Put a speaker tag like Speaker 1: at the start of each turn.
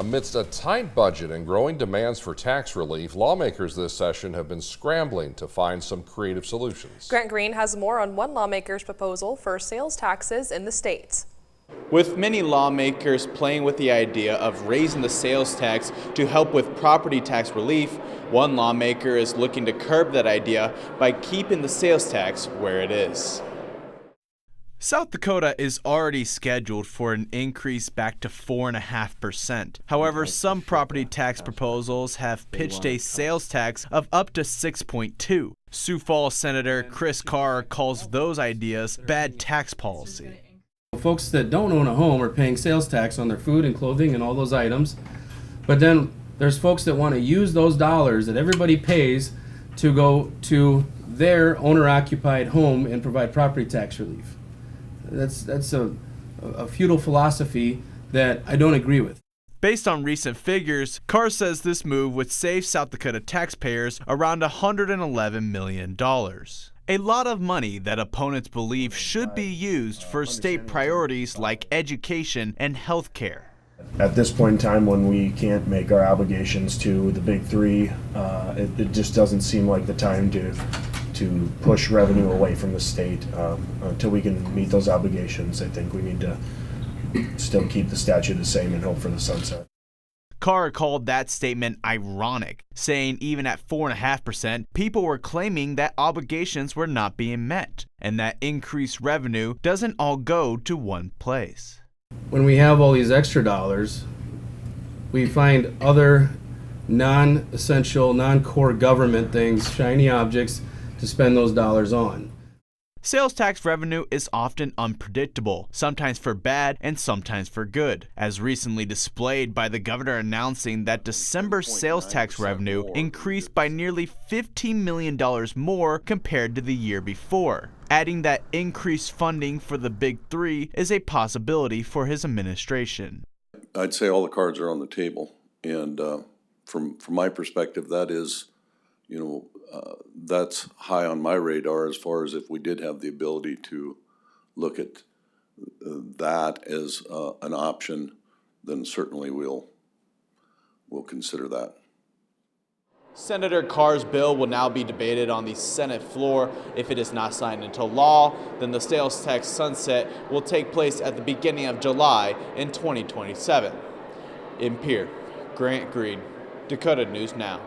Speaker 1: Amidst a tight budget and growing demands for tax relief, lawmakers this session have been scrambling to find some creative solutions.
Speaker 2: Grant Green has more on one lawmaker's proposal for sales taxes in the state.
Speaker 3: With many lawmakers playing with the idea of raising the sales tax to help with property tax relief, one lawmaker is looking to curb that idea by keeping the sales tax where it is.
Speaker 4: South Dakota is already scheduled for an increase back to 4.5%. However, some property tax proposals have pitched a sales tax of up to 6.2%. Sioux Falls Senator Chris Carr calls those ideas bad tax policy.
Speaker 5: Folks that don't own a home are paying sales tax on their food and clothing and all those items, but then there's folks that want to use those dollars that everybody pays to go to their owner-occupied home and provide property tax relief. That's a feudal philosophy that I don't agree with.
Speaker 4: Based on recent figures, Carr says this move would save South Dakota taxpayers around $111 million. A lot of money that opponents believe should be used for state priorities like education and health care.
Speaker 6: At this point in time, when we can't make our obligations to the big three, it just doesn't seem like the time to push revenue away from the state until we can meet those obligations. I think we need to still keep the statute the same and hope for the sunset.
Speaker 4: Carr called that statement ironic, saying even at 4.5%, people were claiming that obligations were not being met, and that increased revenue doesn't all go to one place.
Speaker 5: When we have all these extra dollars, we find other non-essential, non-core government things, shiny objects, to spend those dollars on.
Speaker 4: Sales tax revenue is often unpredictable, sometimes for bad and sometimes for good, as recently displayed by the governor announcing that December sales tax revenue increased by nearly $15 million more compared to the year before, adding that increased funding for the big three is a possibility for his administration.
Speaker 7: I'd say all the cards are on the table, and from my perspective, that is, that's high on my radar as far as if we did have the ability to look at that as an option, then certainly we'll consider that.
Speaker 3: Senator Carr's bill will now be debated on the Senate floor. If it is not signed into law, then the sales tax sunset will take place at the beginning of July in 2027. In Pierre, Grant Green, Dakota News Now.